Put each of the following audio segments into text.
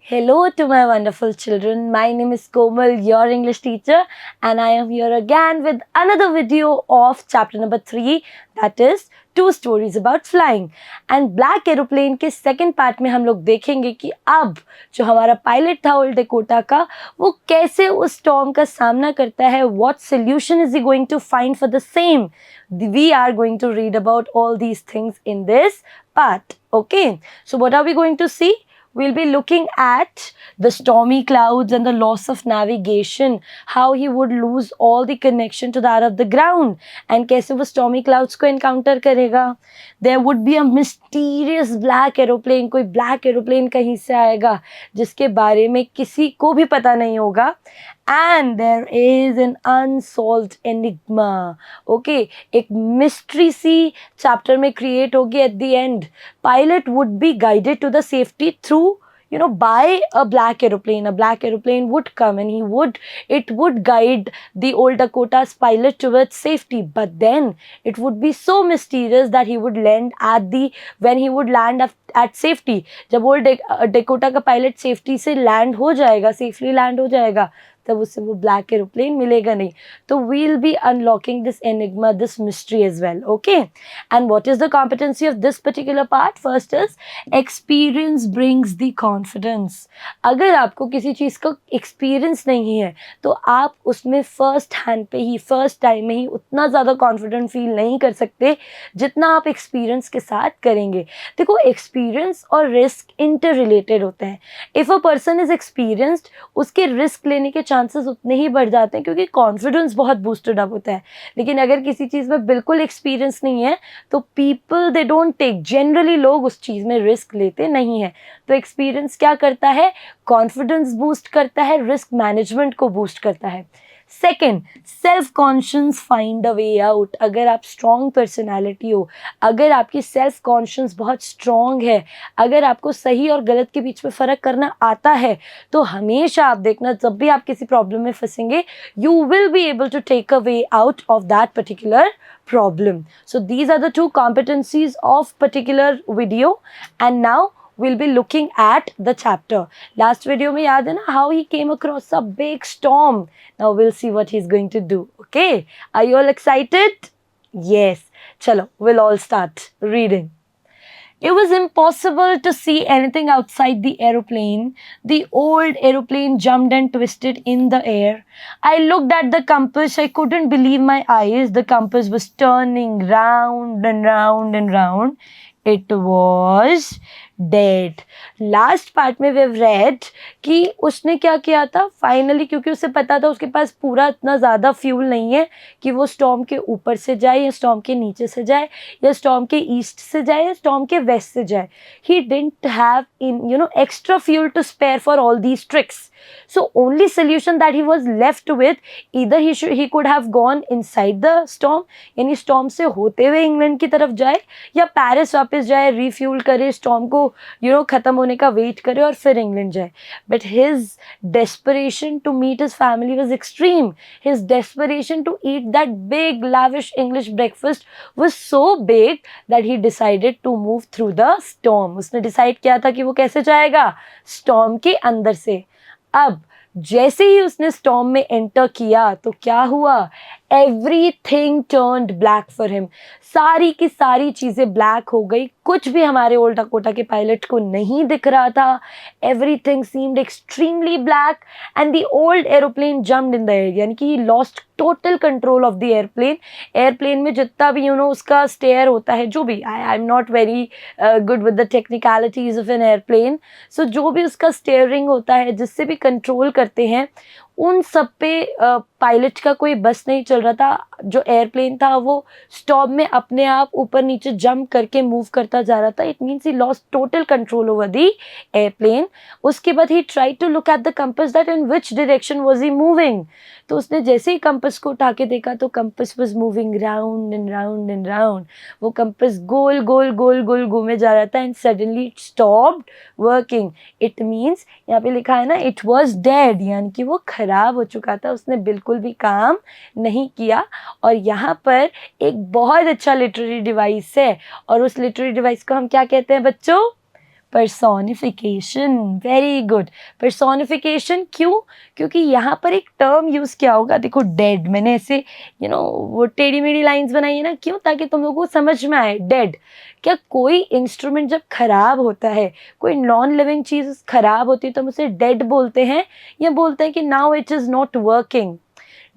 Hello to my wonderful children. My name is Komal, your English teacher, and I am here again with another video of chapter number 3, that is two stories about flying. And Black Aeroplane के second part में हम लोग देखेंगे कि अब जो हमारा pilot था ओल्ड डकोटा का, वो कैसे उस स्टॉर्म का सामना करता है. What solution is he going to find for the same? We are going to read about all these things in this part. Okay, so what are we going to see? We'll be looking at the stormy clouds and the loss of navigation, how he would lose all the connection to that of the ground, and कैसे वो stormy clouds को encounter करेगा. There would be a mysterious black aeroplane, कोई black aeroplane कहीं से आएगा जिसके बारे में किसी को भी पता नहीं होगा. And there is an unsolved enigma. Okay, एक mystery सी chapter में create होगी at the end. Pilot would be guided to the safety through by a black aeroplane. A black aeroplane would come and it would guide the old Dakota's pilot towards safety. But then it would be so mysterious that he would land when he would land at safety. जब old Dakota का pilot safely से land हो जाएगा, तब उससे वो black aeroplane मिलेगा नहीं. तो we'll be unlocking this enigma, this mystery as well. Okay, and what is the competency of this particular part? First is experience brings the confidence. अगर आपको किसी चीज़ का एक्सपीरियंस नहीं है तो आप उसमें फर्स्ट टाइम में ही उतना ज़्यादा कॉन्फिडेंट फील नहीं कर सकते जितना आप एक्सपीरियंस के साथ करेंगे. देखो, एक्सपीरियंस और रिस्क इंटर रिलेटेड होते हैं. If a person is experienced, उसके रिस्क लेने के चांसेस उतने ही बढ़ जाते हैं क्योंकि कॉन्फिडेंस बहुत बूस्टेड अप होता है. लेकिन अगर किसी चीज़ में बिल्कुल एक्सपीरियंस नहीं है तो people they don't take, generally लोग उस चीज़ में रिस्क लेते नहीं हैं. तो एक्सपीरियंस क्या करता है? कॉन्फिडेंस बूस्ट करता है, रिस्क मैनेजमेंट को बूस्ट करता है. Second, self conscious find a way out. अगर आप स्ट्रॉन्ग पर्सनैलिटी हो, अगर आपकी सेल्फ कॉन्शियस बहुत स्ट्रॉन्ग है, अगर आपको सही और गलत के बीच में फ़र्क करना आता है, तो हमेशा आप देखना, जब भी आप किसी प्रॉब्लम में फंसेंगे, you will be able to take a way out of that particular problem. So these are the two competencies of particular video, and now we'll be looking at the chapter. Last video में याद है ना how he came across a big storm. Now we'll see what he's going to do. Okay, are you all excited? Yes. चलो, we'll all start reading. It was impossible to see anything outside the aeroplane. The old aeroplane jumped and twisted in the air. I looked at the compass. I couldn't believe my eyes. The compass was turning round and round and round. It was dead. Last part में we've read कि उसने क्या किया था finally, क्योंकि उसे पता था उसके पास पूरा इतना ज़्यादा फ्यूल नहीं है कि वो स्टॉर्म के ऊपर से जाए या स्टॉर्म के नीचे से जाए या स्टॉर्म के ईस्ट से जाए या स्टॉर्म के वेस्ट से जाए. He didn't have extra fuel to spare for all these tricks. So only solution that he was left with, either he could have gone inside the storm, यानी storm से होते हुए इंग्लैंड की तरफ जाए या पेरिस वापस जाए, रिफ्यूल करे, storm को ख़त्म होने का वेट करे और फिर इंग्लैंड जाए. But his desperation to meet his family was extreme. His desperation to eat that big lavish English breakfast was so big that he decided to move through the storm. उसने decide किया था कि वो कैसे जाएगा, storm के अंदर से. अब जैसे ही उसने स्टॉर्म में एंटर किया तो क्या हुआ? Everything turned black for him. सारी की सारी चीज़ें ब्लैक हो गई. कुछ भी हमारे ओल्ड डकोटा के पायलट को नहीं दिख रहा था. Everything seemed extremely black and the old aeroplane jumped in the air, यानी कि he lost total control of the airplane. Airplane में जितना भी उसका स्टेयर होता है, जो भी, I am not very good with the technicalities of an airplane. So जो भी उसका स्टेयरिंग होता है, जिससे भी कंट्रोल करते हैं, उन सब पे पायलट का कोई बस नहीं चल रहा था. जो एयरप्लेन था वो स्टॉर्म में अपने आप ऊपर नीचे जंप करके मूव करता जा रहा था. It means he lost total control over the airplane. उसके बाद he try to look at the compass that in which direction was he moving. तो उसने जैसे ही कंपस को उठा के देखा तो compass was moving round and round and round. वो कंपस गोल गोल गोल गोल घूमे जा रहा था and suddenly it stopped working. It means यहाँ पे लिखा है ना, इट वाज डेड, यानी कि वो खराब हो चुका था, उसने बिल्कुल भी काम नहीं किया. और यहाँ पर एक बहुत अच्छा लिटरेरी डिवाइस है, और उस लिटरेरी डिवाइस को हम क्या कहते हैं बच्चों? Personification, very good. पर्सोनिफिकेशन क्यों? क्योंकि यहाँ पर एक टर्म यूज़ किया होगा, देखो डेड, मैंने ऐसे वो टेढ़ी मेढ़ी लाइंस बनाई है ना, क्यों? ताकि तुम लोगों को समझ में आए। डेड, क्या कोई इंस्ट्रूमेंट जब खराब होता है, कोई नॉन लिविंग चीज़ खराब होती है तो हम उसे डेड बोलते हैं, या बोलते हैं कि now it is not working?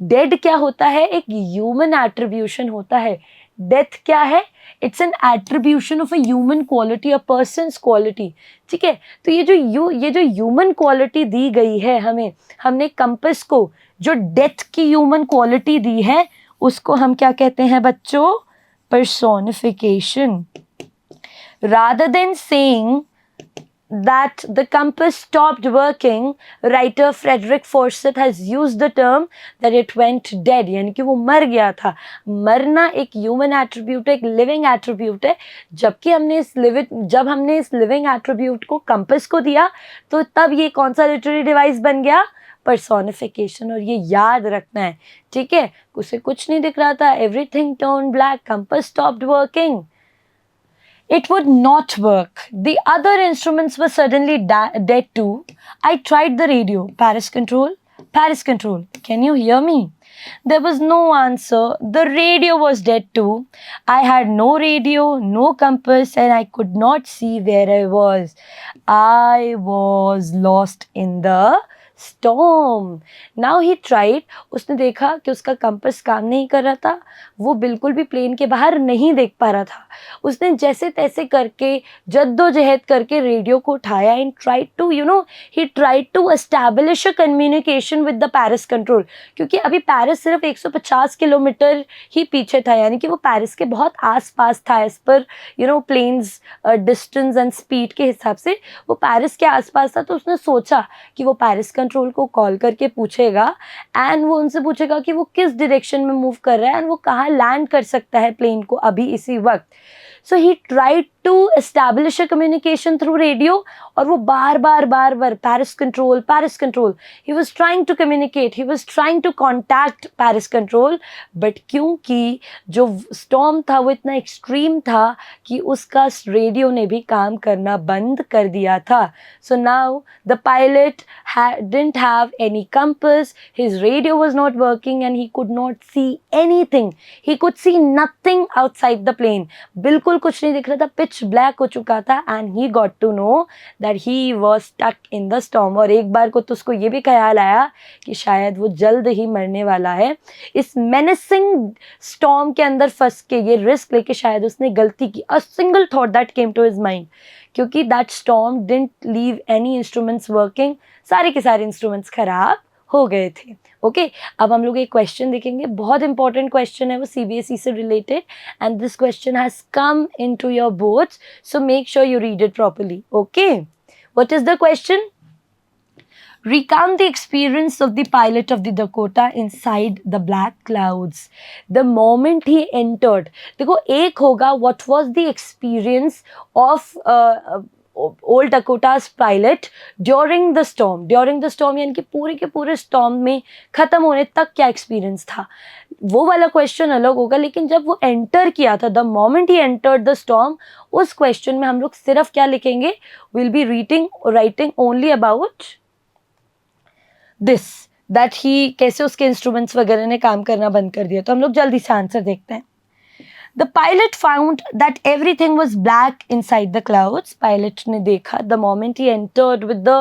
Dead क्या होता है? एक ह्यूमन एट्रीब्यूशन होता है। डेथ क्या है? It's an attribution of a human quality, a persons quality. ठीक है, तो ये जो ह्यूमन क्वालिटी दी गई है हमें, हमने कंपस को जो डेथ की ह्यूमन क्वालिटी दी है, उसको हम क्या कहते हैं बच्चों? personification. Rather than saying that the compass stopped working, writer Frederick Forsyth has used the term that it went dead, यानी कि वो मर गया था। मरना एक ह्यूमन एट्रीब्यूट है, एक लिविंग एट्रीब्यूट है। जब हमने इस लिविंग एट्रीब्यूट को कंपस को दिया, तो तब ये कौन सा लिटरेरी डिवाइस बन गया? पर्सोनिफिकेशन। और ये याद रखना है, ठीक है? उसे कुछ नहीं दिख रहा था, everything turn black, compass stopped working, it would not work. The other instruments were suddenly dead too. I tried the radio. Paris control, Paris control, can you hear me? There was no answer. The radio was dead too. I had no radio, no compass, and I could not see where I was. I was lost in the storm. Now he tried. उसने देखा कि उसका compass काम नहीं कर रहा था, वो बिल्कुल भी प्लेन के बाहर नहीं देख पा रहा था। उसने जैसे तैसे करके, जद्दोजहद करके रेडियो को उठाया and tried to he tried to establish a communication with the Paris control. क्योंकि अभी पेरिस सिर्फ 150 किलोमीटर ही पीछे था, यानी कि वो पेरिस के बहुत आसपास था। As per planes distance and speed के हिसाब से वो पेरिस के आसपास था। तो उसने सोचा कि वो पेरिस कंट्रोल को कॉल करके पूछेगा, एंड वो उनसे पूछेगा कि वो किस डायरेक्शन में मूव कर रहा है एंड वो कहाँ लैंड कर सकता है प्लेन को अभी इसी वक्त। So he tried to establish a communication through radio, और वो बार बार Paris control, he was trying to communicate, he was trying to contact Paris control, but क्योंकि जो storm था वो इतना extreme था कि उसका रेडियो ने भी काम करना बंद कर दिया था। So now the pilot didn't have any compass, his radio was not working and he could not see anything, he could see nothing outside the plane, बिल्कुल कुछ नहीं दिख रहा था, पिच ब्लैक हो चुका था, and he got to know that he was stuck in the storm. और एक बार को तो उसको ये भी ख्याल आया कि शायद वो जल्द ही मरने वाला है। इस मेनेसिंग स्टॉर्म के अंदर फंस के ये रिस्क लेके शायद उसने गलती की। A single thought that came to his mind, क्योंकि that storm didn't leave any instruments working, सारे के सारे इंस्ट्रूमेंट्स खराब हो गए थे। ओके, अब हम लोग एक क्वेश्चन देखेंगे, बहुत इंपॉर्टेंट क्वेश्चन है वो, CBSE से related, and this question has come into your boards, so make sure you read it properly. Okay, what is the question? Recount the experience of the pilot of the Dakota inside the black clouds. The moment he entered, देखो एक होगा what was the experience of old Dakota's pilot during the storm. During the storm यानी कि पूरे के पूरे storm में ख़त्म होने तक क्या एक्सपीरियंस था, वो वाला क्वेश्चन अलग होगा। लेकिन जब वो एंटर किया था, the moment he entered the storm, उस क्वेश्चन में हम लोग सिर्फ क्या लिखेंगे? Will be writing only about this, that he कैसे उसके इंस्ट्रूमेंट्स वगैरह ने काम करना बंद कर दिया। तो हम लोग जल्दी से आंसर देखते हैं। The pilot found that everything was black inside the clouds. Pilot ने देखा, the moment he entered with the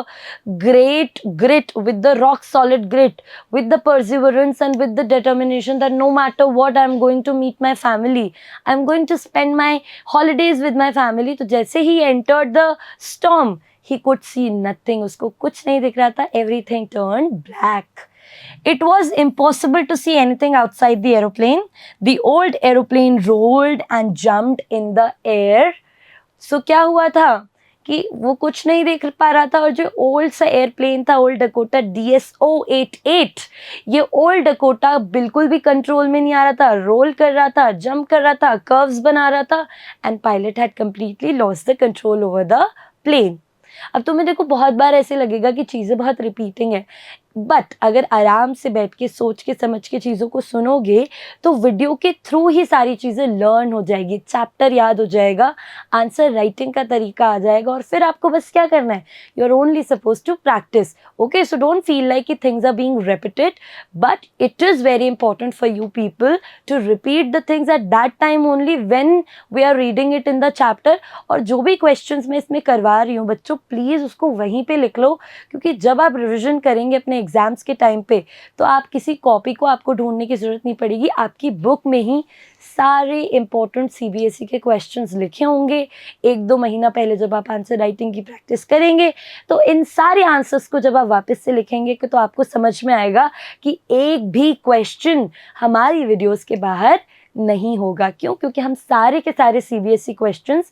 great grit, with the rock solid grit, with the perseverance and with the determination that no matter what I'm going to meet my family, I'm going to spend my holidays with my family. तो जैसे ही entered the storm, he could see nothing. उसको कुछ नहीं दिख रहा था, everything turned black. It was impossible to see anything outside the aeroplane. The old aeroplane rolled and jumped in the air. So क्या हुआ था कि वो कुछ नहीं देख पा रहा था, और जो ओल्ड सा एयरप्लेन था, ओल्ड डकोटा DSO-88, ये ओल्ड डकोटा बिल्कुल भी कंट्रोल में नहीं आ रहा था, रोल कर रहा था, जंप कर रहा था, कर्व्स बना रहा था, and pilot had completely lost the control over the plane. अब तुम्हें देखो बहुत बार ऐसे लगेगा कि चीज़ें बहुत रिपीटिंग है। बट अगर आराम से बैठ के सोच के समझ के चीज़ों को सुनोगे तो वीडियो के थ्रू ही सारी चीज़ें लर्न हो जाएगी, चैप्टर याद हो जाएगा, आंसर राइटिंग का तरीका आ जाएगा और फिर आपको बस क्या करना है, you are only suppose to practice. Okay, so don't feel like कि things are being repeated, but it is very important for you people to repeat the things at that time only when we are reading it in the chapter. और जो भी questions मैं इसमें करवा रही हूँ बच्चों, प्लीज़ उसको वहीं पे लिख लो, क्योंकि जब आप रिविजन करेंगे अपने एग्जाम्स के टाइम पे तो आप किसी कॉपी को आपको ढूंढने की ज़रूरत नहीं पड़ेगी, आपकी बुक में ही सारे इंपॉर्टेंट सीबीएसई के क्वेश्चंस लिखे होंगे. 1-2 महीना पहले जब आप आंसर राइटिंग की प्रैक्टिस करेंगे तो इन सारे आंसर्स को जब आप वापस से लिखेंगे तो आपको समझ में आएगा कि एक भी क्वेश्चन हमारी वीडियोस के बाहर नहीं होगा. क्यों? क्योंकि हम सारे के सारे CBSE questions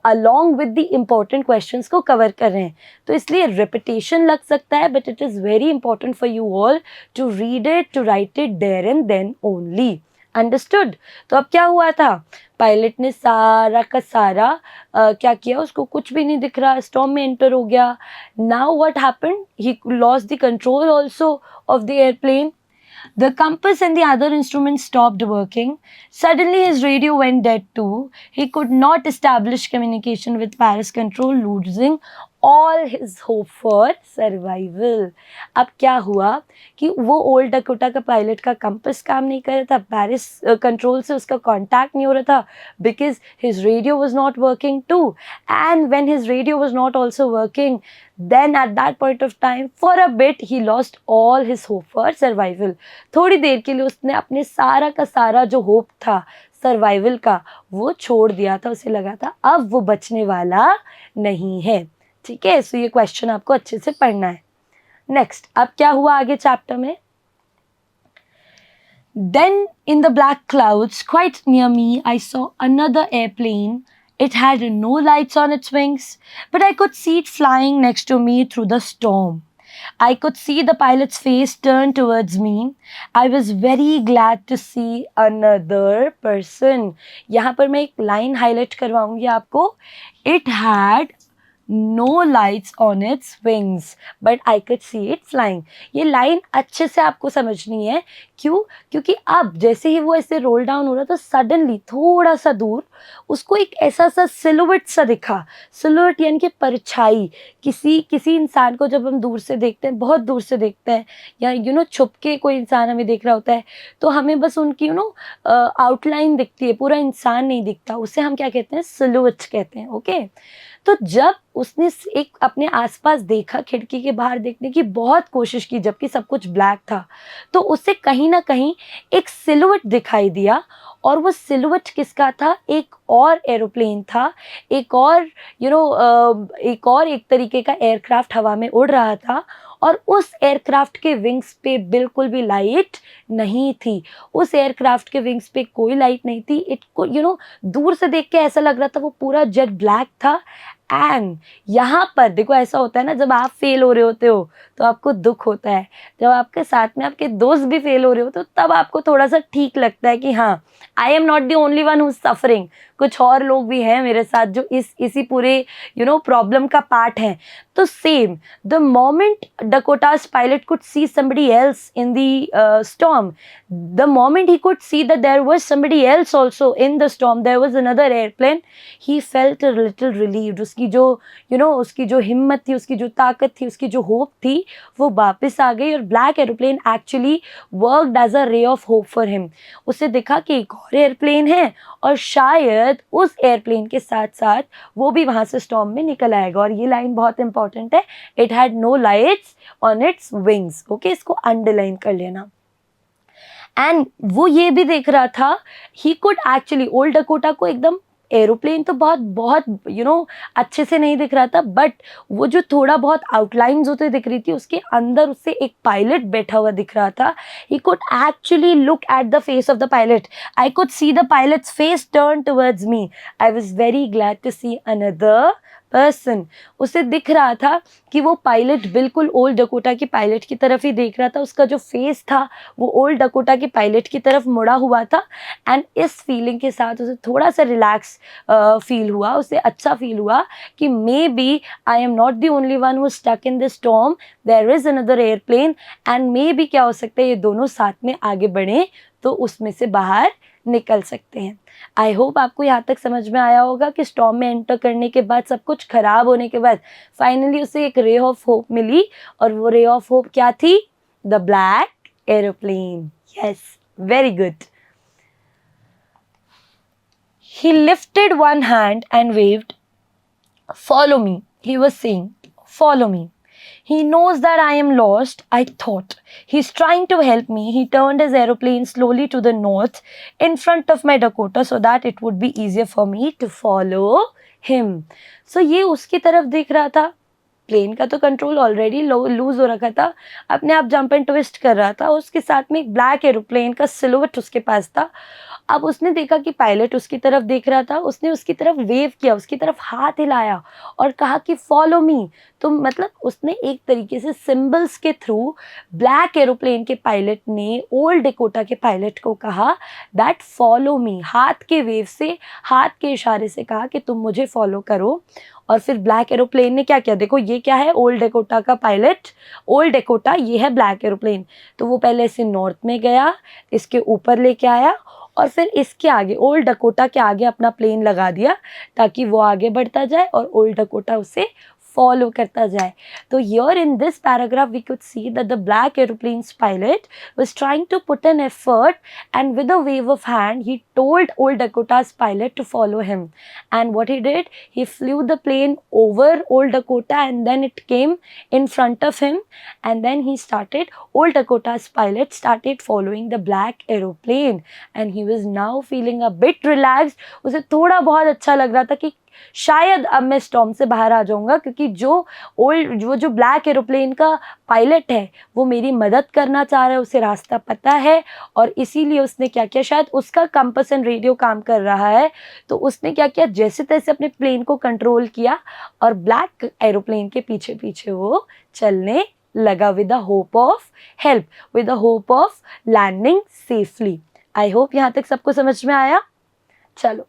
along with the important questions को कवर कर रहे हैं. तो इसलिए रिपीटेशन लग सकता है, but it is very important for you all to read it, to write it there and then only. Understood? तो अब क्या हुआ था, पायलट ने सारा का सारा क्या किया, उसको कुछ भी नहीं दिख रहा, स्टॉर्म में एंटर हो गया. Now what happened, he lost the control also of the airplane. The compass and the other instruments stopped working. Suddenly his radio went dead too. He could not establish communication with Paris control, losing all his hope for survival. अब क्या हुआ कि वो old Dakota का pilot का compass काम नहीं कर रहा था, पेरिस कंट्रोल से उसका कांटेक्ट नहीं हो रहा था, because his radio was not working too. And when his radio was not also working, then at that point of time for a bit he lost all his hope for survival. थोड़ी देर के लिए उसने अपने सारा का सारा जो hope था सर्वाइवल का वो छोड़ दिया था. उसे लगा था अब वो बचने वाला नहीं है. ठीक है, सो ये क्वेश्चन आपको अच्छे से पढ़ना है. नेक्स्ट, अब क्या हुआ आगे चैप्टर में. Then in the black clouds quite near me I saw another airplane. It had no lights on its wings, but I could see it flying next to me through the storm. I could see the pilot's face turn towards me. I was very glad to see another person. यहाँ पर मैं एक line highlight करवाऊंगी आपको. It had no lights on its wings, but I could see it flying. ये line अच्छे से आपको समझनी है. क्यों? क्योंकि अब जैसे ही वो ऐसे रोल डाउन हो रहा था, सडनली थोड़ा सा दूर उसको एक ऐसा सा सिलुएट सा दिखा. सिलुएट यानी कि परछाई. किसी इंसान को जब हम दूर से देखते हैं, बहुत दूर से देखते हैं, या छुप के कोई इंसान हमें देख रहा होता है, तो हमें बस उनकी आउटलाइन दिखती है, पूरा इंसान नहीं दिखता. उसे हम क्या कहते हैं, सिलुएट कहते हैं. ओके, तो जब उसने एक अपने आसपास देखा, खिड़की के बाहर देखने की बहुत कोशिश की जबकि सब कुछ ब्लैक था, तो उसे कहीं ना कहीं एक सिलुएट दिखाई दिया. और वो सिलुएट किसका था, एक और एरोप्लेन था, एक और एक तरीके का एयरक्राफ्ट हवा में उड़ रहा था. और उस एयरक्राफ्ट के विंग्स पे बिल्कुल भी लाइट नहीं थी. उस एयरक्राफ्ट के विंग्स पे कोई लाइट नहीं थी. इट को दूर से देख के ऐसा लग रहा था वो पूरा जेट ब्लैक था. एंड यहाँ पर देखो, ऐसा होता है ना, जब आप फेल हो रहे होते हो तो आपको दुख होता है, जब आपके साथ में आपके दोस्त भी फेल हो रहे हो तो तब आपको थोड़ा सा ठीक लगता है कि हाँ, आई am not the only one who is suffering. कुछ और लोग भी हैं मेरे साथ जो इसी पूरे प्रॉब्लम का पार्ट हैं. तो same, the moment Dakotas pilot could see somebody else in the storm, the moment he could see that there was somebody else also in the storm, there was another airplane, he felt a little relieved. उसकी जो उसकी जो हिम्मत थी, उसकी जो ताकत थी, उसकी जो होप थी, वो वापस आ गई. और black aeroplane actually worked as a ray of hope for him. उसे दिखा कि एक और एयरप्लेन है और शायद उस एयरप्लेन के साथ साथ वो भी वहाँ से स्टॉर्म में निकल आएगा. और ये लाइन बहुत इंपॉर्टेंट है, it had no lights on its wings. Okay, इसको अंडरलाइन कर लेना. एंड वो ये भी देख रहा था, he could actually, old Dakota को एकदम एरोप्लेन तो बहुत अच्छे से नहीं दिख रहा था, बट वो जो थोड़ा बहुत आउटलाइंस होते दिख रही थी, उसके अंदर उससे एक पायलट बैठा हुआ दिख रहा था. He could actually look at the face of the pilot. I could see the pilot's face turn towards me. I was very glad to see another person. उसे दिख रहा था कि वो पायलट बिल्कुल ओल्ड डकोटा की पायलट की तरफ ही देख रहा था, उसका जो फेस था वो ओल्ड डकोटा की पायलट की तरफ मुड़ा हुआ था। एंड इस फीलिंग के साथ उसे थोड़ा सा रिलैक्स फील हुआ, उसे अच्छा फील हुआ कि maybe I am not the only one who stuck in this storm, there is another airplane and maybe क्या हो सकता है ये दोनों साथ में आगे बढ़ें तो उसमें से बाहर निकल सकते हैं। आई होप आपको यहाँ तक समझ में आया होगा कि स्टॉर्म में एंटर करने के बाद, सब कुछ खराब होने के बाद फाइनली उसे एक रे ऑफ होप मिली, और वो रे ऑफ होप क्या थी? The black aeroplane. Yes, very good. He lifted one hand and waved. Follow me, he was saying. Follow me. He knows that I am lost, I thought. He's trying to help me. He turned his aeroplane slowly to the north in front of my Dakota so that it would be easier for me to follow him. So ये उसकी तरफ देख रहा था। Plane का तो control already loose हो रखा था, अपने आप जंप एंड ट्विस्ट कर रहा था। उसके साथ में एक ब्लैक एरोप्लेन का सिलुएट उसके पास था। अब उसने देखा कि पायलट उसकी तरफ देख रहा था, उसने उसकी तरफ वेव किया, उसकी तरफ हाथ हिलाया और कहा कि फॉलो मी। तो मतलब उसने एक तरीके से सिंबल्स के थ्रू ब्लैक एरोप्लेन के पायलट ने ओल्ड डेकोटा के पायलट को कहा दैट फॉलो मी, हाथ के वेव से, हाथ के इशारे से कहा कि तुम मुझे फॉलो करो। और फिर ब्लैक एरोप्लेन ने क्या किया? देखो ये क्या है? ओल्ड डेकोटा का पायलट, ओल्ड डेकोटा, ये है ब्लैक एरोप्लेन। तो वो पहले से नॉर्थ में गया, इसके ऊपर लेके आया और फिर इसके आगे ओल्ड डकोटा के आगे अपना प्लेन लगा दिया ताकि वो आगे बढ़ता जाए और ओल्ड डकोटा उसे फॉलो करता जाए। तो here in this paragraph we could see that the black aeroplane's pilot was trying to put an effort, and with a wave of hand he told old Dakota's pilot to follow him. And what he did, he flew the plane over old Dakota and then it came in front of him, and then old Dakota's pilot started following the black aeroplane and he was now feeling a bit relaxed. उसे थोड़ा बहुत अच्छा लग रहा था कि शायद अब मैं स्टॉर्म से बाहर आ जाऊंगा, क्योंकि जो ब्लैक एरोप्लेन का पायलट है वो मेरी मदद करना चाह रहा है, उसे रास्ता पता है और इसीलिए उसने क्या किया, शायद उसका कंपास एंड रेडियो काम कर रहा है, तो उसने क्या किया, जैसे तैसे अपने प्लेन को कंट्रोल किया और ब्लैक एरोप्लेन के पीछे पीछे वो चलने लगा with the hope of help, with the hope of landing safely. I hope यहाँ तक सबको समझ में आया। चलो,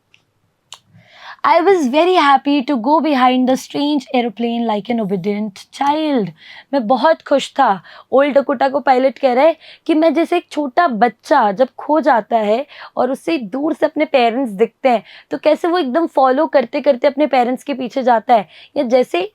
I was very happy to go behind the strange aeroplane like an obedient child. मैं बहुत खुश था। ओल्ड डकोटा को पायलट कह रहा है कि मैं जैसे एक छोटा बच्चा जब खो जाता है और उससे दूर से अपने पेरेंट्स दिखते हैं तो कैसे वो एकदम फॉलो करते करते अपने पेरेंट्स के पीछे जाता है, या जैसे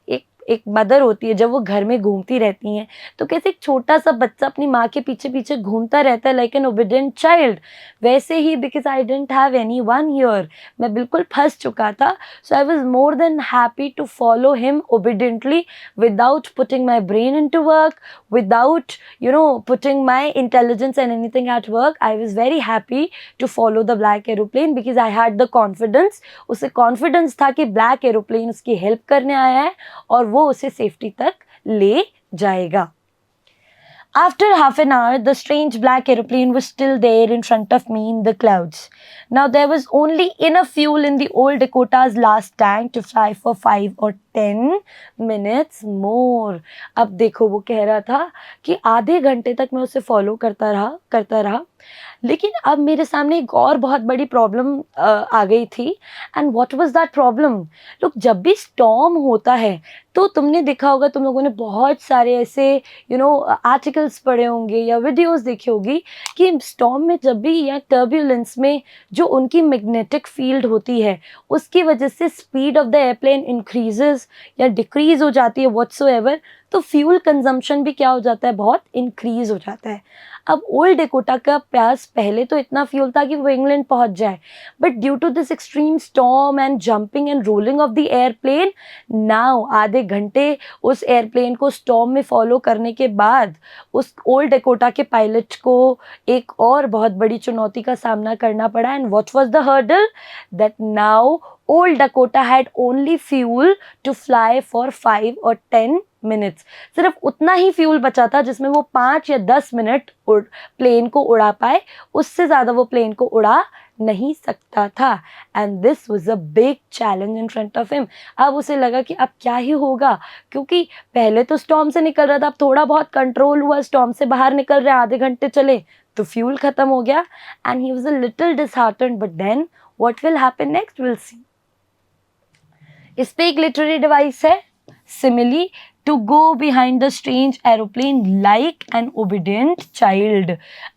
एक मदर होती है जब वो घर में घूमती रहती हैं तो कैसे एक छोटा सा बच्चा अपनी माँ के पीछे पीछे घूमता रहता है लाइक एन ओबीडिएंट चाइल्ड, वैसे ही because I didn't have anyone here, मैं बिल्कुल फंस चुका था। So I was more than happy to follow him obediently without putting my brain into work, without putting my intelligence and anything at work. I was very happy to follow the black aeroplane because I had the confidence, उसे confidence था कि black aeroplane उसकी help करने आया है और वो उसे सेफ्टी तक ले जाएगा। After half an hour, the strange black aeroplane was still there in front of me in the clouds. Now there was only enough fuel in the old Dakota's last tank to fly for 5 or 10 minutes more. अब देखो वो कह रहा था कि आधे घंटे तक मैं उसे फॉलो करता रहा, लेकिन अब मेरे सामने एक और बहुत बड़ी प्रॉब्लम आ गई थी। And what was that problem? लोग, जब भी स्टॉर्म होता है तो तुमने देखा होगा, तुम लोगों ने बहुत सारे ऐसे आर्टिकल्स पढ़े होंगे या वीडियोस देखी होगी कि स्टॉर्म में जब भी या टर्ब्यूलेंस में जो उनकी मैग्नेटिक फील्ड होती है उसकी वजह से speed of the airplane increases या डिक्रीज हो जाती है व्हाटसोएवर, तो फ्यूल कंजम्पशन भी क्या हो जाता है, बहुत इंक्रीज हो जाता है। अब ओल्ड डेकोटा का पास पहले तो इतना फ्यूल था कि वो इंग्लैंड पहुंच जाए, but due to this extreme storm and jumping and rolling of the airplane, now आधे घंटे उस एयरप्लेन को स्टॉर्म में फॉलो करने के बाद उस ओल्ड डेकोटा के पायलट को एक और बहुत बड़ी चुनौती का सामना करना पड़ा। And what was the hurdle? That now old Dakota had only fuel to fly for 5 or 10 minutes. सिर्फ उतना ही फ्यूल बचा था जिसमें वो 5 या 10 मिनट प्लेन को उड़ा पाए, उससे ज़्यादा वो प्लेन को उड़ा नहीं सकता था and this was a big challenge in front of him. अब उसे लगा कि अब क्या ही होगा, क्योंकि पहले तो स्टॉर्म से निकल रहा था, अब थोड़ा बहुत कंट्रोल हुआ, स्टॉर्म से बाहर निकल रहे, आधे घंटे चले तो फ्यूल खत्म हो गया and he was a little disheartened, but then what will happen next will see. इस पे एक लिटरेरी डिवाइस है, simile, to go behind the strange aeroplane like an obedient child.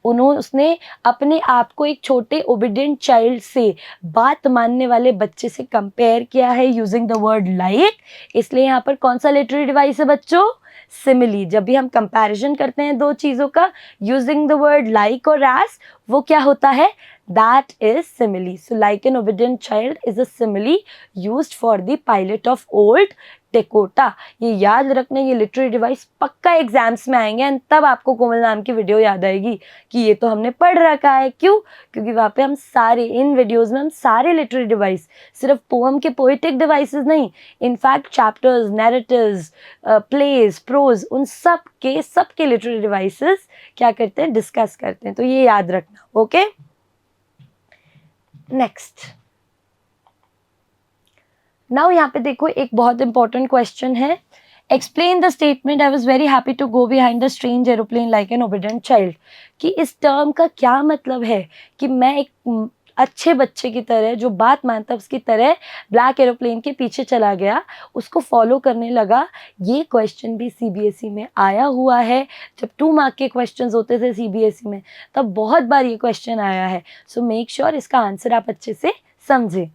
उसने अपने आप को एक छोटे ओबीडियंट चाइल्ड से, बात मानने वाले बच्चे से कंपेयर किया है यूजिंग द वर्ड लाइक। इसलिए यहाँ पर कौन सा लिटरेरी डिवाइस है बच्चों? सिमिली। जब भी हम कंपैरिजन करते हैं दो चीज़ों का यूजिंग द वर्ड लाइक और एज, वो क्या होता है? That is simile. So like an obedient child is a simile used for the pilot of old Dakota. ये याद रखना, ये लिटरेरी डिवाइस पक्का एग्जाम्स में आएंगे एंड तब आपको कोमल नाम की वीडियो याद आएगी कि ये तो हमने पढ़ रखा है। क्यों? क्योंकि वहाँ पे हम सारे, इन वीडियोस में हम सारे लिटरेरी डिवाइस, सिर्फ पोएम के पोएटिक डिवाइसेस नहीं, in fact chapters, narratives, plays, prose, उन सब के लिटरेरी डिवाइसेस क्या करते हैं? डिस्कस करते हैं। तो ये याद रखना, ओके? नेक्स्ट, नाउ यहाँ पे देखो एक बहुत इंपॉर्टेंट क्वेश्चन है। Explain the statement I was very happy to go behind the strange aeroplane like an obedient child. कि इस टर्म का क्या मतलब है कि मैं एक अच्छे बच्चे की तरह, जो बात मानता है उसकी तरह ब्लैक एरोप्लेन के पीछे चला गया, उसको फॉलो करने लगा। ये क्वेश्चन भी सीबीएसई में आया हुआ है। जब 2 मार्क के क्वेश्चंस होते थे सीबीएसई में, तब बहुत बार ये क्वेश्चन आया है। सो मेक श्योर इसका आंसर आप अच्छे से समझें।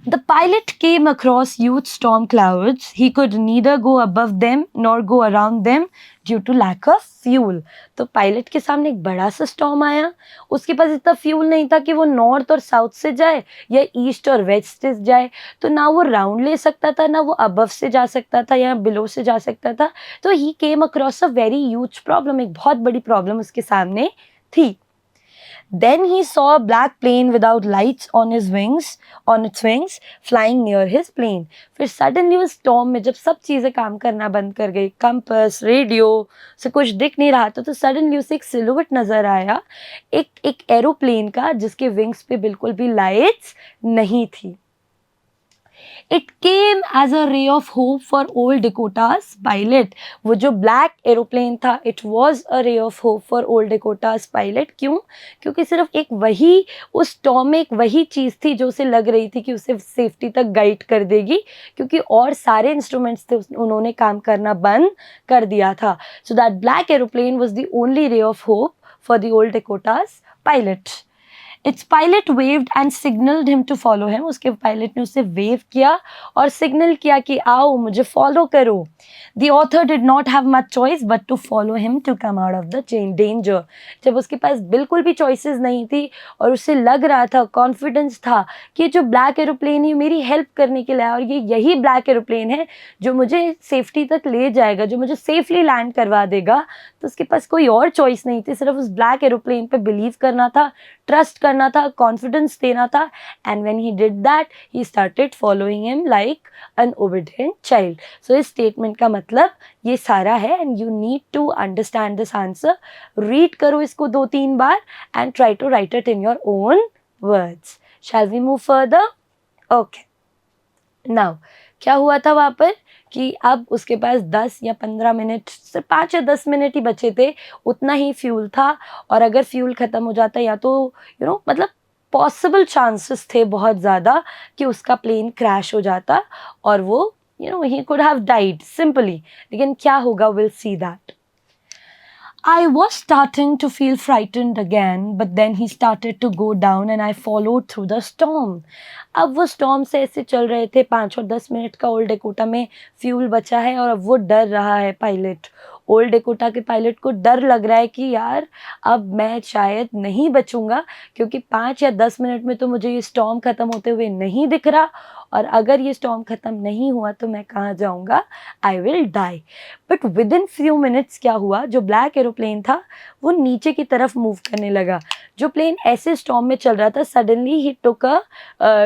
The pilot came across huge storm clouds. He could neither go above them nor go around them due to lack of fuel. तो पायलट के सामने एक बड़ा सा स्टॉर्म आया, उसके पास इतना फ्यूल नहीं था कि वो नॉर्थ और साउथ से जाए या ईस्ट और वेस्ट से जाए। तो ना वो राउंड ले सकता था, ना वो अबव से जा सकता था या बिलो से जा सकता था। तो he came across a very huge problem, एक बहुत बड़ी प्रॉब्लम उसके सामने थी। Then he saw a black plane without lights on its wings, flying near his plane. फिर suddenly उस storm में जब सब चीज़ें काम करना बंद कर गई, कंपास, रेडियो से कुछ दिख नहीं रहा था, तो suddenly उसे एक सिलुएट नज़र आया, एक एरोप्लेन का, जिसके विंग्स पे बिल्कुल भी लाइट्स नहीं थी। It came as a ray of hope for old Dakota's pilot. वो जो ब्लैक एरोप्लेन था, it was a ray of hope for old Dakota's pilot. क्यों? क्योंकि सिर्फ एक वही, उस स्टॉर्म में एक वही चीज़ थी जो उसे लग रही थी कि उसे सेफ्टी तक गाइड कर देगी, क्योंकि और सारे इंस्ट्रूमेंट्स थे उन्होंने काम करना बंद कर दिया था। So that black aeroplane was the only ray of hope for the old Dakota's pilot. Its pilot waved and signaled him to follow him. उसके पायलट ने उसे वेव किया और सिग्नल किया कि आओ मुझे फॉलो करो। The author did not have much choice but to follow him to come out of the danger. जब उसके पास बिल्कुल भी चॉइसेस नहीं थी और उसे लग रहा था, कॉन्फिडेंस था कि जो ब्लैक एरोप्लेन है मेरी हेल्प करने के लिए और ये यही ब्लैक एरोप्लेन है जो मुझे सेफ्टी तक ले जाएगा, जो मुझे सेफली लैंड करवा देगा, तो उसके पास कोई और चॉइस नहीं थी, सिर्फ उस ब्लैक एरोप्लेन पे बिलीव करना था, ट्रस्ट करना था, कॉन्फिडेंस देना था। And when he did that he started following him like an obedient child. So इस स्टेटमेंट का मतलब ये सारा है and you need to understand this answer. Read करो इसको 2-3 बार and try to write it in your own words. Shall we move further? Okay, now क्या हुआ था वहाँ पर कि अब उसके पास 10 या 15 मिनट, सिर्फ 5 या 10 मिनट ही बचे थे, उतना ही फ्यूल था। और अगर फ्यूल ख़त्म हो जाता या तो मतलब पॉसिबल चांसेस थे बहुत ज़्यादा कि उसका प्लेन क्रैश हो जाता और वो he could have died simply. लेकिन क्या होगा, will see that. I was starting to feel frightened again, but then he started to go down and I followed through the storm. अब वो स्टॉर्म से ऐसे चल रहे थे, 5 और 10 मिनट का ओल्ड डेकोटा में फ्यूल बचा है और अब वो डर रहा है पायलट। ओल्ड डेकोटा के पायलट को डर लग रहा है कि यार अब मैं शायद नहीं बचूंगा, क्योंकि 5 या 10 मिनट में तो मुझे ये स्टॉर्म ख़त्म होते हुए नहीं दिख रहा और अगर ये स्टॉर्म ख़त्म नहीं हुआ तो मैं कहाँ जाऊँगा, I will die. But within few minutes क्या हुआ, जो ब्लैक एरोप्लेन था वो नीचे की तरफ मूव करने लगा। जो प्लेन ऐसे स्टॉर्म में चल रहा था, suddenly he took a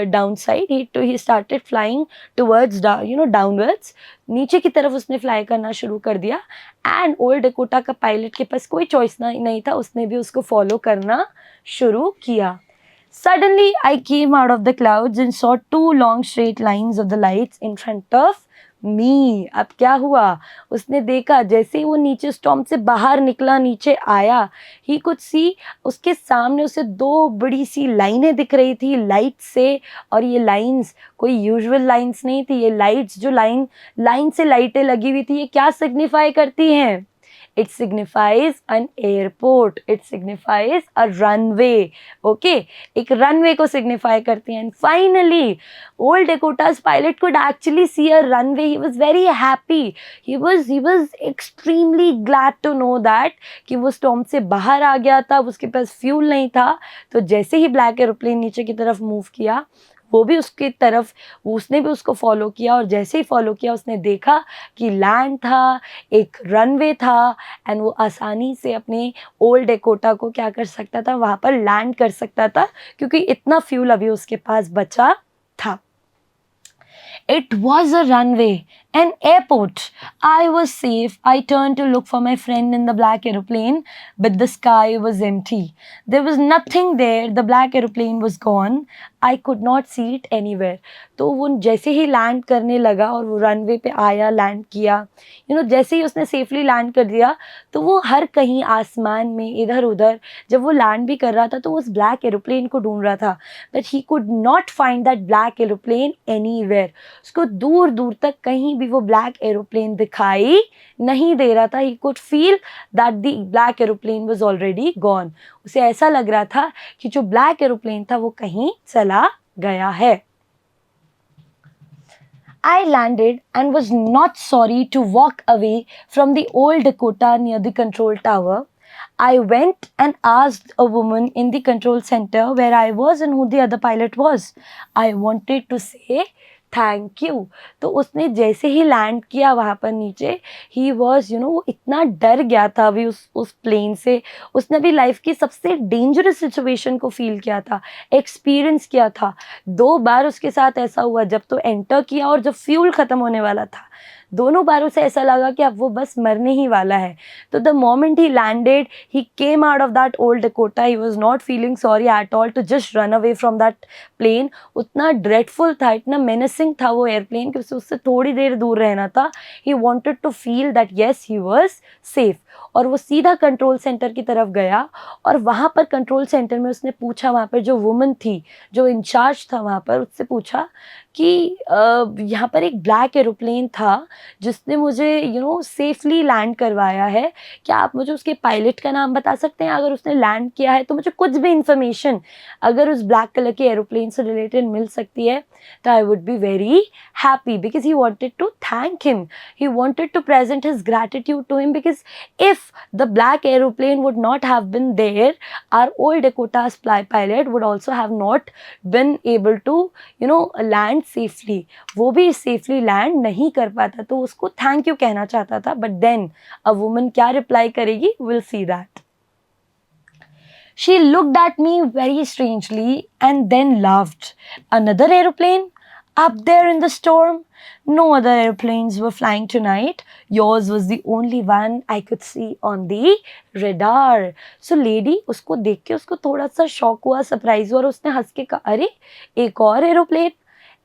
down side, he started flying towards downwards, नीचे की तरफ उसने फ्लाई करना शुरू कर दिया। एंड ओल्ड डकोटा का पायलट के पास कोई चॉइस नहीं था, उसने भी उसको फॉलो करना शुरू किया। Suddenly, I came out of the clouds and saw two long straight lines of the lights in front of me. अब क्या हुआ, उसने देखा जैसे ही वो नीचे स्टॉर्म से बाहर निकला, नीचे आया, he could see उसके सामने उसे दो बड़ी सी लाइनें दिख रही थी लाइट से। और ये लाइंस कोई यूजुअल लाइंस नहीं थी, ये लाइट्स जो लाइन से लाइटें लगी हुई थी, ये क्या सिग्निफाई करती हैं? It signifies an airport. It signifies a runway. Okay, एक runway को signify करती हैं. And finally, old Dakota's pilot could actually see a runway. He was very happy. He was extremely glad to know that कि वो storm से बाहर आ गया था, उसके पास fuel नहीं था। तो जैसे ही black aeroplane नीचे की तरफ move किया, वो भी उसकी तरफ, उसने भी उसको फॉलो किया। और जैसे ही फॉलो किया, उसने देखा कि लैंड था, एक रनवे था, एंड वो आसानी से अपने ओल्ड डेकोटा को क्या कर सकता था, वहाँ पर लैंड कर सकता था, क्योंकि इतना फ्यूल अभी उसके पास बचा था। It was a runway, an airport. I was safe. I turned to look for my friend in the black aeroplane, but the sky was empty. There was nothing there. The black aeroplane was gone. I could not see it anywhere. तो वो जैसे ही land करने लगा और वो runway पे आया, land किया, जैसे ही उसने सेफली लैंड कर दिया, तो वो हर कहीं आसमान में इधर उधर, जब वो लैंड भी कर रहा था तो वो उस ब्लैक एरोप्लेन को ढूंढ रहा था, but he could not find that black aeroplane anywhere. उसको दूर दूर तक कहीं भी वो ब्लैक एरोप्लेन दिखाई नहीं दे रहा था। He could feel that the black aeroplane was already gone. उसे ऐसा लग रहा था कि जो ब्लैक एरोप्लेन था वो कहीं चला गया है। I landed and was not sorry to walk away from the old Dakota near the control tower. I went and asked a woman in the control center where I was and who the other pilot was. I wanted to say thank you. तो उसने जैसे ही land किया वहाँ पर नीचे, he was वो इतना डर गया था अभी उस प्लेन से। उसने अभी लाइफ की सबसे डेंजरस सिचुएशन को फील किया था, एक्सपीरियंस किया था। 2 बार उसके साथ ऐसा हुआ, जब तो एंटर किया और जब फ्यूल ख़त्म होने वाला था। दोनों बारों से ऐसा लगा कि अब वो बस मरने ही वाला है। तो the moment he landed, he came out of that old Dakota, he was not feeling sorry at all to just run away from that plane. उतना ड्रेडफुल था, इतना मेनेसिंग था वो एयरप्लेन कि उससे थोड़ी देर दूर रहना था। He wanted to feel that yes he was safe. और वो सीधा कंट्रोल सेंटर की तरफ गया और वहाँ पर कंट्रोल सेंटर में उसने पूछा, वहाँ पर जो वुमन थी, जो इंचार्ज था वहाँ पर, उससे पूछा कि यहाँ पर एक ब्लैक एरोप्लेन था जिसने मुझे सेफली लैंड करवाया है, क्या आप मुझे उसके पायलट का नाम बता सकते हैं? अगर उसने लैंड किया है तो मुझे कुछ भी इंफॉर्मेशन अगर उस ब्लैक कलर के एरोप्लेन से रिलेटेड मिल सकती है तो I would be very happy, because he wanted to thank him, he wanted to present his gratitude to him, because if the black aeroplane would not have been there, our old Dakota's pilot would also have not been able to land safely. वो भी safely land नहीं कर पाता, तो उसको thank you कहना चाहता था। बट देन अ वुमन क्या रिप्लाई करेगी, will see that. She looked at me very strangely and then laughed. Another aeroplane? Up there in the storm? No other airplanes were flying tonight. Yours was the only one I could see on the radar. So lady, उसको देख के उसको थोड़ा सा shock हुआ, surprise हुआ, और उसने हंस के कहा, अरे एक और एरोप्लेन?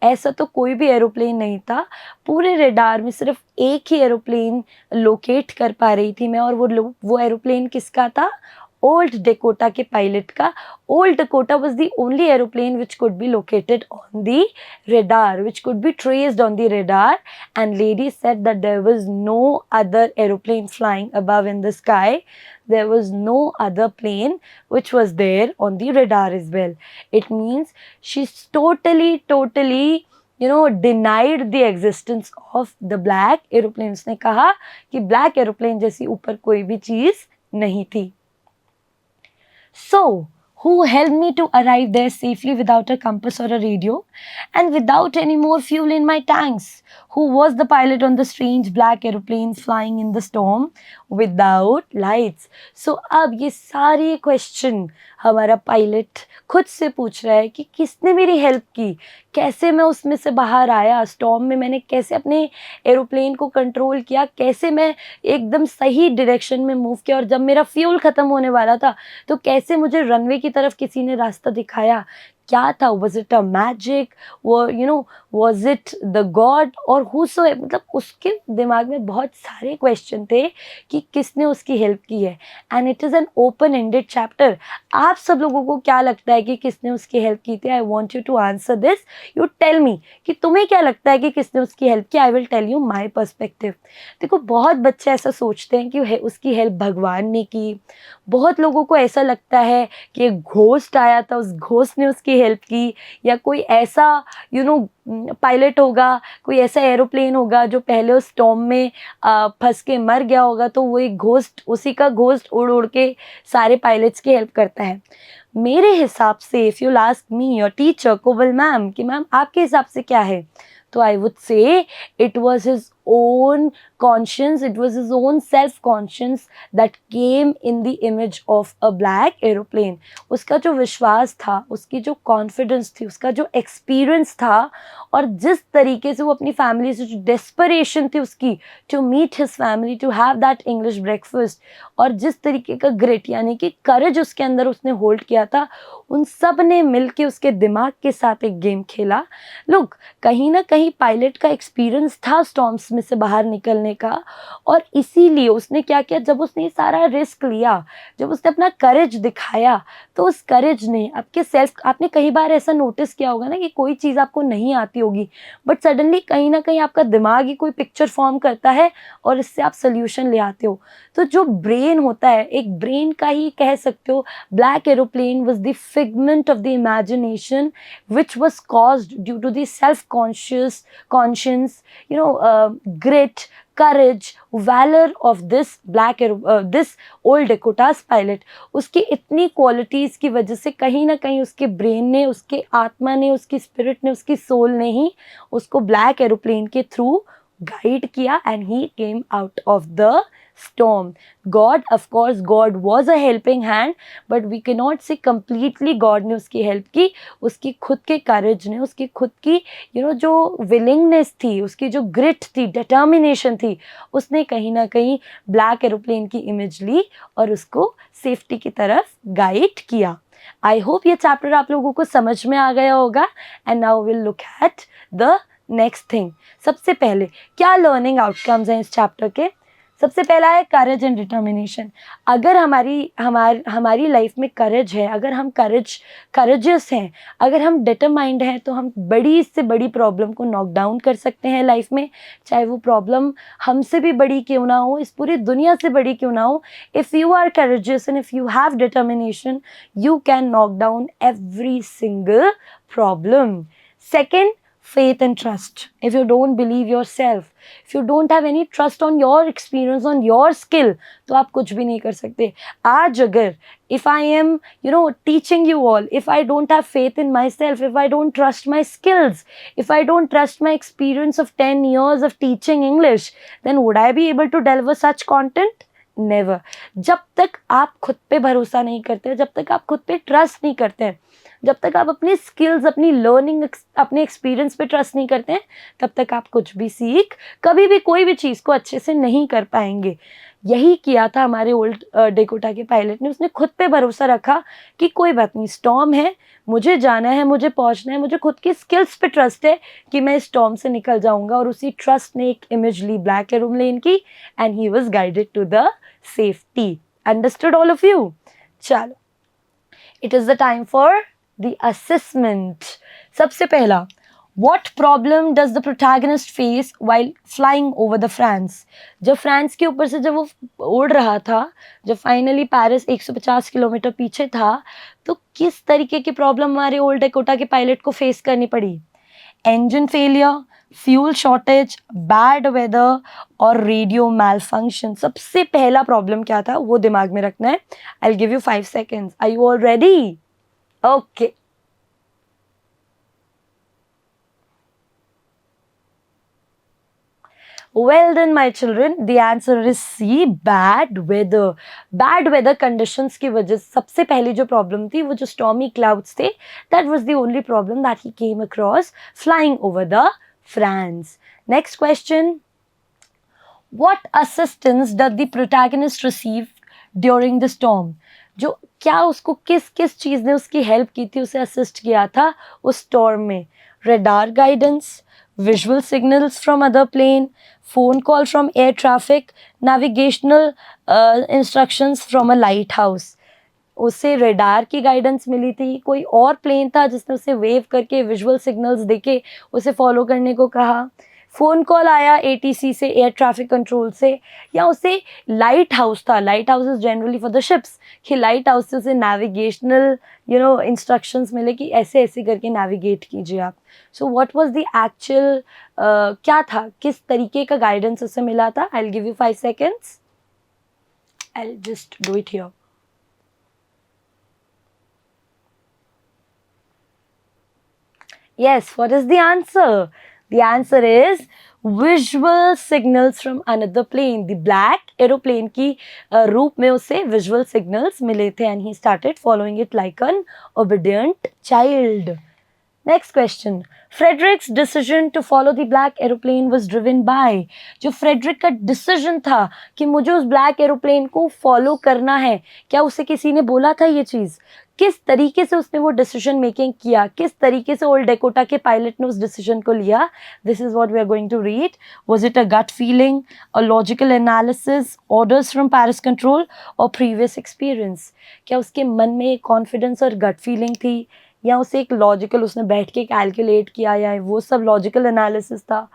ऐसा तो कोई भी एरोप्लेन नहीं था, पूरे रेडार में सिर्फ एक ही एरोप्लेन लोकेट कर पा रही थी मैं, और वो एरोप्लेन किसका था? ओल्ड डेकोटा के पायलट का। Old Dakota was the only aeroplane which could be located on the radar, which could be traced on the radar, and lady said that there was no other aeroplane flying above in the sky. There was no other plane which was there on the radar as well. It means she's totally denied the existence of the black aeroplane. उसने कहा कि black aeroplane जैसी ऊपर कोई भी चीज नहीं थी। So, who helped me to arrive there safely without a compass or a radio and without any more fuel in my tanks. Who was the pilot on the strange black aeroplanes flying in the storm without lights? So अब ये सारे question हमारा pilot खुद से पूछ रहा है कि किसने मेरी हेल्प की, कैसे मैं उसमें से बाहर आया, स्टॉर्म में मैंने कैसे अपने एरोप्लेन को कंट्रोल किया, कैसे मैं एकदम सही डायरेक्शन में मूव किया, और जब मेरा फ्यूल ख़त्म होने वाला था तो कैसे मुझे रनवे की तरफ किसी ने रास्ता दिखाया. क्या था? वॉज इट अ मैजिक, वो वॉज इट द गॉड और हु सो, मतलब उसके दिमाग में बहुत सारे क्वेश्चन थे कि किसने उसकी हेल्प की है. And it is an open ended chapter. आप सब लोगों को क्या लगता है कि किसने उसकी हेल्प की थी? I want you to answer this. You tell me कि तुम्हें क्या लगता है कि किसने उसकी हेल्प की. I will tell you my perspective. देखो, बहुत बच्चे ऐसा सोचते हैं कि उसकी हेल्प भगवान ने की. बहुत लोगों को ऐसा लगता है कि एक घोस्ट आया था, उस घोस्ट ने उसकी हेल्प की, या कोई ऐसा पायलट होगा, कोई ऐसा एरोप्लेन होगा जो पहले उस स्टॉर्म में फंस के मर गया होगा, तो वो एक घोस्ट, उसी का घोस्ट उड़ उड़ के सारे पायलट्स की हेल्प करता है. मेरे हिसाब से, if you ask me your teacher Komal ma'am कि मैम आपके हिसाब से क्या है, तो I would say it was his own conscience, it was his own self-conscience that came in the image of a black aeroplane. उसका जो विश्वास था, उसकी जो कॉन्फिडेंस थी, उसका जो एक्सपीरियंस था, और जिस तरीके से वो अपनी फैमिली से, जो डेस्परेशन थी उसकी to meet his family, to have that English breakfast, और जिस तरीके का ग्रिट यानी कि करेज उसके अंदर उसने होल्ड किया था, उन सब ने मिल के उसके दिमाग के साथ एक गेम खेला. लोग, कहीं ना कहीं पायलट का एक्सपीरियंस था स्टॉर्म्स में से बाहर निकलने का, और इसीलिए उसने क्या किया, जब उसने सारा रिस्क लिया, जब उसने अपना करेज दिखाया, तो उस करेज ने आपने कई बार ऐसा नोटिस किया होगा ना कि कोई चीज़ आपको नहीं आती होगी, बट सडनली कहीं ना कहीं आपका दिमाग ही कोई पिक्चर फॉर्म करता है और इससे आप सोल्यूशन ले आते हो. तो जो ब्रेन होता है, एक ब्रेन का ही कह सकते हो, black aeroplane was the figment of the imagination which was caused due to the self conscious, grit, courage, valor of this this old Dakota's pilot. उसकी इतनी क्वालिटीज़ की वजह से कहीं ना कहीं उसके ब्रेन ने, उसके आत्मा ने, उसकी स्पिरिट ने, उसकी सोल ने ही उसको ब्लैक एरोप्लेन के थ्रू guide किया, and he came out of the storm. God, of course, God was a helping hand, but we cannot say completely God ने उसकी हेल्प की. उसकी खुद के करेज ने, उसकी खुद की जो विलिंगनेस थी, उसकी जो ग्रिट थी, डिटर्मिनेशन थी, उसने कहीं ना कहीं ब्लैक एरोप्लेन की इमेज ली और उसको सेफ्टी की तरफ गाइड किया. आई होप ये चैप्टर आप लोगों को समझ में आ गया होगा. And now will look at the next thing. सबसे पहले क्या लर्निंग आउटकम्स हैं इस चैप्टर के? सबसे पहला है करेज एंड डिटर्मिनेशन. अगर हमारी लाइफ में करेज है, अगर हम करेजियस हैं, अगर हम डिटरमाइंड हैं, तो हम बड़ी से बड़ी प्रॉब्लम को नॉक डाउन कर सकते हैं लाइफ में, चाहे वो प्रॉब्लम हमसे भी बड़ी क्यों ना हो, इस पूरी दुनिया से बड़ी क्यों ना हो. If you are courageous and if you have determination, you can knock down every single problem. Second, faith and trust. If you don't believe yourself, if you don't have any trust on your experience, on your skill, तो आप कुछ भी नहीं कर सकते. आज अगर if I am teaching you all, if I don't have faith in myself, if I don't trust my skills, if I don't trust my experience of 10 years of teaching English, then would I be able to deliver such content? Never. जब तक आप खुद पे भरोसा नहीं करते, जब तक आप खुद पे ट्रस्ट नहीं करते हैं, जब तक आप अपनी स्किल्स, अपनी लर्निंग, अपने एक्सपीरियंस पे ट्रस्ट नहीं करते हैं, तब तक आप कुछ भी कभी भी कोई भी चीज़ को अच्छे से नहीं कर पाएंगे. यही किया था हमारे ओल्ड डेकोटा के पायलट ने. उसने खुद पे भरोसा रखा कि कोई बात नहीं, स्टॉर्म है, मुझे जाना है, मुझे पहुंचना है, मुझे खुद की स्किल्स पे ट्रस्ट है कि मैं स्टॉर्म से निकल जाऊंगा. और उसी ट्रस्ट ने एक इमेज ली ब्लैक एरोप्लेन की, and he was guided to the safety. Understood all of you? चलो, it is the time for the assessment. सबसे पहला, what problem does the protagonist face while flying over the France? जब France के ऊपर से जब वो उड़ रहा था, जब फाइनली पेरिस 150 किलोमीटर पीछे था, तो किस तरीके की प्रॉब्लम हमारे ओल्ड डेकोटा के पायलट को फेस करनी पड़ी? Engine failure, fuel shortage, bad weather और रेडियो मैलफंक्शन. सबसे पहला प्रॉब्लम क्या था वो दिमाग में रखना है. I will give you 5 seconds. Are you all ready? Okay. Well then, my children, the answer is C, bad weather. Bad weather conditions की वजह से सबसे पहली जो problem थी वो जो stormy clouds थे, that was the only problem that he came across flying over the France. Next question. What assistance did the protagonist receive during the storm? जो क्या उसको किस किस चीज़ ने उसकी हेल्प की थी, उसे असिस्ट किया था उस स्टॉर्म में? Radar guidance, visual signals from other plane, phone call from air traffic, navigational instructions from a lighthouse. उसे रेडार की गाइडेंस मिली थी, कोई और प्लेन था जिसने उसे वेव करके विजुअल सिग्नल्स देके उसे फॉलो करने को कहा, फ़ोन कॉल आया एटीसी से, एयर ट्रैफिक कंट्रोल से, या उसे लाइट हाउस था, light house is generally for the ships, कि लाइट हाउस से उसे नेविगेशनल इंस्ट्रक्शंस मिले कि ऐसे ऐसे करके नेविगेट कीजिए आप. So what was the actual, क्या था, किस तरीके का गाइडेंस उसे मिला था? आई will give you 5 seconds. I will just do it here. Yes, what is the answer? The answer is visual signals from another plane. The black aeroplane की रूप में उसे visual signals मिले थे and he started following it like an obedient child. Next question. Frederick's decision to follow the black aeroplane was driven by. जो Frederick का decision था कि मुझे उस ब्लैक एरोप्लेन को फॉलो करना है, क्या उसे किसी ने बोला था ये चीज़? किस तरीके से उसने वो डिसीजन मेकिंग किया, किस तरीके से ओल्ड डेकोटा के पायलट ने उस डिसीजन को लिया? This is what we are going to read. Was it a gut feeling, a logical analysis, orders from Paris control और प्रीवियस एक्सपीरियंस? क्या उसके मन में कॉन्फिडेंस और गट फीलिंग थी, या उसे एक लॉजिकल, उसने बैठ के कैलकुलेट किया, या वो सब लॉजिकल एनालिसिस था?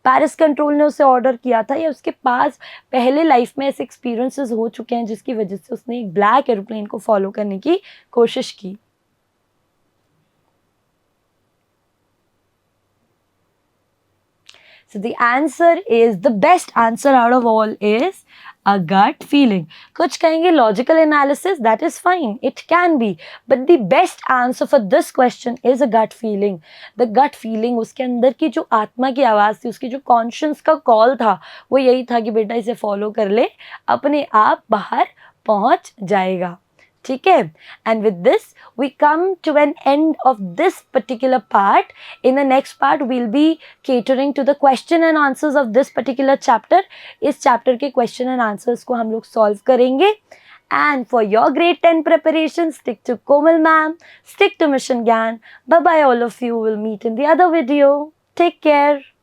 पेरिस कंट्रोल ने उसे ऑर्डर किया था, या उसके पास पहले लाइफ में ऐसे एक्सपीरियंसेस हो चुके हैं जिसकी वजह से उसने एक ब्लैक एरोप्लेन को फॉलो करने की कोशिश की? So the answer is, the best answer out of all is a gut feeling. कुछ कहेंगे logical analysis, that is fine, it can be, but the best answer for this question is a gut feeling. The gut feeling, उसके अंदर की जो आत्मा की आवाज़ थी, उसकी जो conscience का call था, वो यही था कि बेटा इसे follow कर ले, अपने आप बाहर पहुँच जाएगा. ठीक है? And with this we come to an end of this particular part. In the next part we'll be catering to the question and answers of this particular chapter. इस chapter के question and answers को हम लोग solve करेंगे. And for your grade 10 preparation, stick to Komal ma'am, stick to Mission Gyan. Bye bye all of you. We'll meet in the other video. Take care.